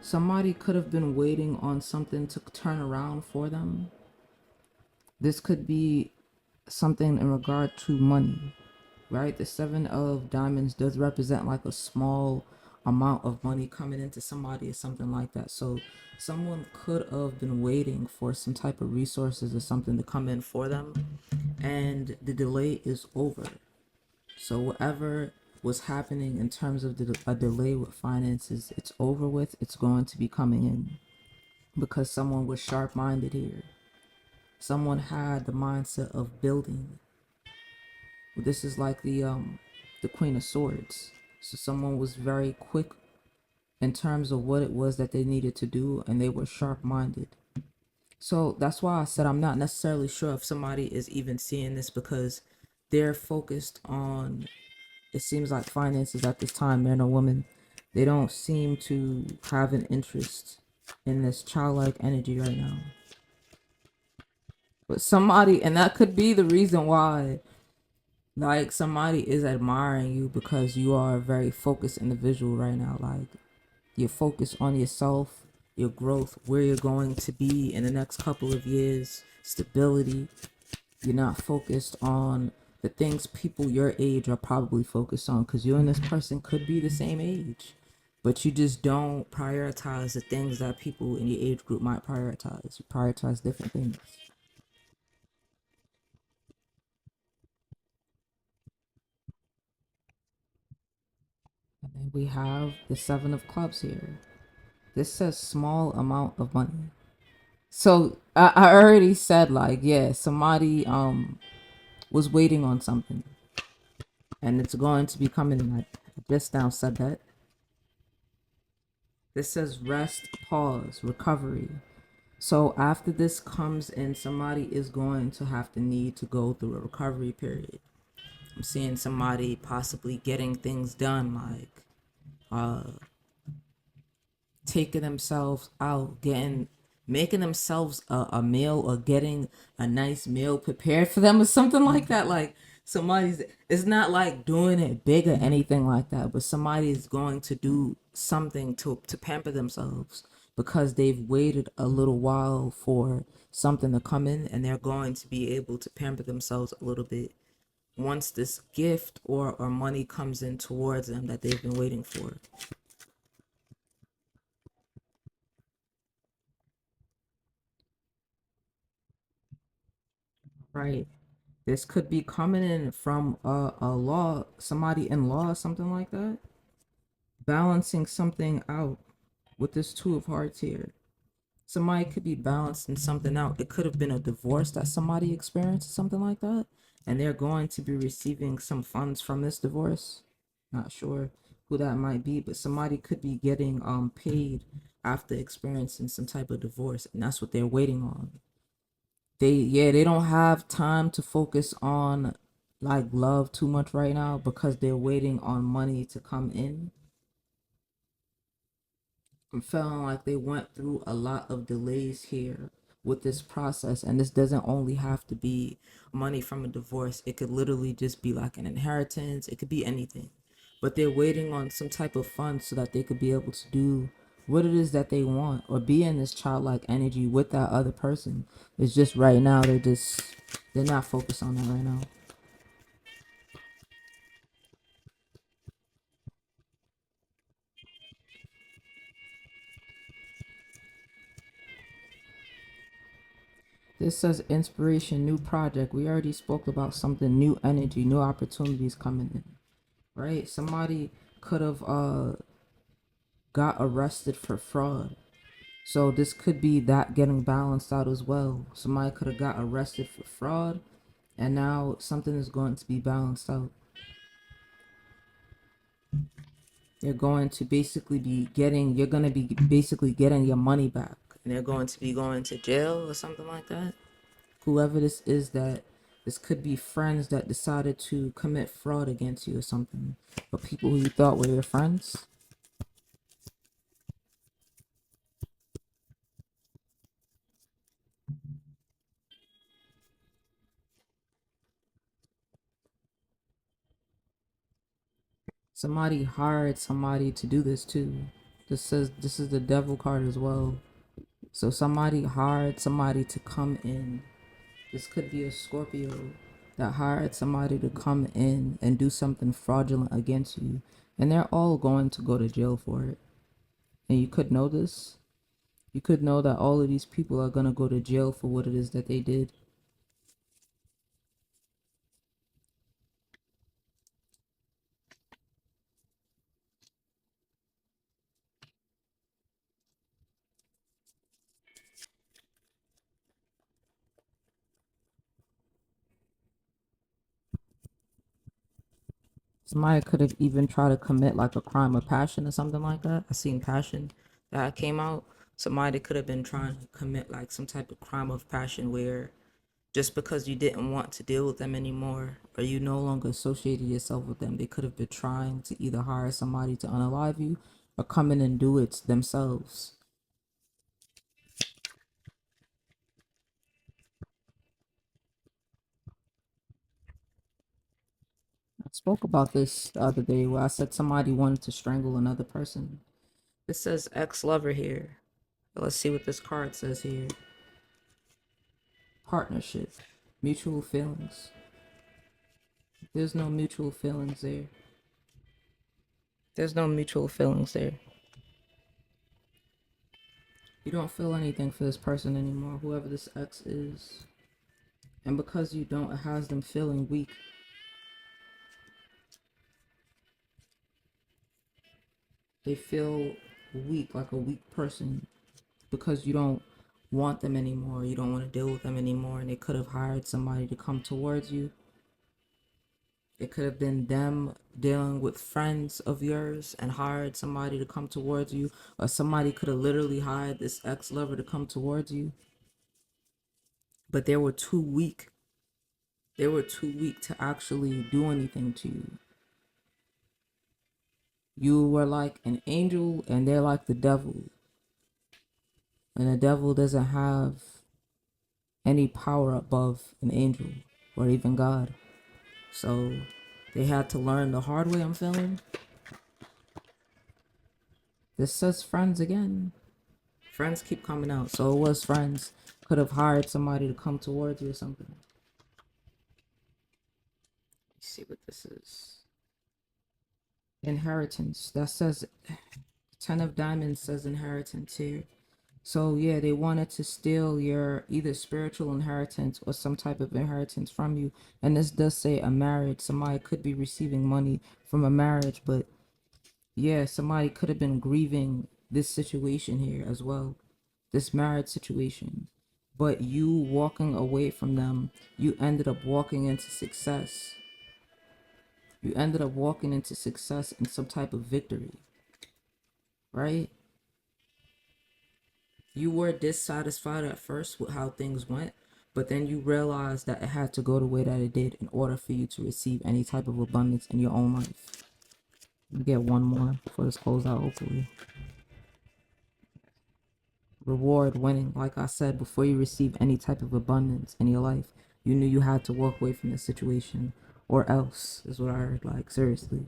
Somebody could have been waiting on something to turn around for them. This could be something in regard to money, right? The seven of diamonds does represent like a small amount of money coming into somebody or something like that. So someone could have been waiting for some type of resources or something to come in for them, and the delay is over. So whatever was happening in terms of a delay with finances, it's over with. It's going to be coming in because someone was sharp-minded here. Someone had the mindset of building. This is like the Queen of Swords. So someone was very quick in terms of what it was that they needed to do, and they were sharp-minded. So that's why I said I'm not necessarily sure if somebody is even seeing this, because they're focused on, it seems like, finances at this time, man or woman. They don't seem to have an interest in this childlike energy right now. But somebody, and that could be the reason why, like, somebody is admiring you, because you are a very focused individual right now. Like, you're focused on yourself, your growth, where you're going to be in the next couple of years, stability. You're not focused on the things people your age are probably focused on, because you and this person could be the same age, but you just don't prioritize the things that people in your age group might prioritize. You prioritize different things. And then we have the Seven of Clubs here. This says small amount of money. So I already said, like, yeah, somebody was waiting on something, and it's going to be coming in. I just now said that. This says rest, pause, recovery. So after this comes in, somebody is going to have to need to go through a recovery period. I'm seeing somebody possibly getting things done, like taking themselves out, making themselves a meal, or getting a nice meal prepared for them or something like that. Like, somebody's, it's not like doing it big or anything like that, but somebody's going to do something to pamper themselves, because they've waited a little while for something to come in, and they're going to be able to pamper themselves a little bit once this gift or money comes in towards them that they've been waiting for. Right. This could be coming in from a law, somebody in law, something like that. Balancing something out with this Two of Hearts here. Somebody could be balancing something out. It could have been a divorce that somebody experienced, something like that. And they're going to be receiving some funds from this divorce. Not sure who that might be, but somebody could be getting paid after experiencing some type of divorce, and that's what they're waiting on. They don't have time to focus on like love too much right now, because they're waiting on money to come in. I'm feeling like they went through a lot of delays here with this process, and this doesn't only have to be money from a divorce. It could literally just be like an inheritance. It could be anything, but they're waiting on some type of funds so that they could be able to do what it is that they want, or be in this childlike energy with that other person. It's just right now they're not focused on that right now. This says inspiration, new project. We already spoke about something, new energy, new opportunities coming in, right? Somebody could have got arrested for fraud. So this could be that getting balanced out as well. Somebody could have got arrested for fraud, and now something is going to be balanced out. You're going to be basically getting your money back, and they're going to be going to jail or something like that. Whoever this is, that this could be friends that decided to commit fraud against you or something, or people who you thought were your friends. Somebody hired somebody to do this too. This says this is the devil card as well. So somebody hired somebody to come in. This could be a Scorpio that hired somebody to come in and do something fraudulent against you. And they're all going to go to jail for it. And you could know this. You could know that all of these people are going to go to jail for what it is that they did. Somebody could have even tried to commit like a crime of passion or something like that. I seen passion that came out. Somebody could have been trying to commit like some type of crime of passion where just because you didn't want to deal with them anymore or you no longer associated yourself with them, they could have been trying to either hire somebody to unalive you or come in and do it themselves. I spoke about this the other day where I said somebody wanted to strangle another person. It says ex-lover here. Let's see what this card says here. Partnership, mutual feelings. There's no mutual feelings there. There's no mutual feelings there. You don't feel anything for this person anymore, whoever this ex is. And because you don't, it has them feeling weak. They feel weak, like a weak person, because you don't want them anymore. You don't want to deal with them anymore. And they could have hired somebody to come towards you. It could have been them dealing with friends of yours and hired somebody to come towards you. Or somebody could have literally hired this ex-lover to come towards you. But they were too weak. They were too weak to actually do anything to you. You were like an angel and they're like the devil. And the devil doesn't have any power above an angel or even God. So they had to learn the hard way, I'm feeling. This says friends again. Friends keep coming out. So it was friends. Could have hired somebody to come towards you or something. Let's see what this is. Inheritance. That says 10 of diamonds says inheritance here. So yeah, they wanted to steal your either spiritual inheritance or some type of inheritance from you. And this does say a marriage. Somebody could be receiving money from a marriage, but yeah, somebody could have been grieving this situation here as well. This marriage situation. But you walking away from them, you ended up walking into success. You ended up walking into success and some type of victory. Right? You were dissatisfied at first with how things went, but then you realized that it had to go the way that it did in order for you to receive any type of abundance in your own life. Let me get one more before this closes out, hopefully. Reward winning. Like I said, before you receive any type of abundance in your life, you knew you had to walk away from the situation, or else, is what I heard. Like, seriously.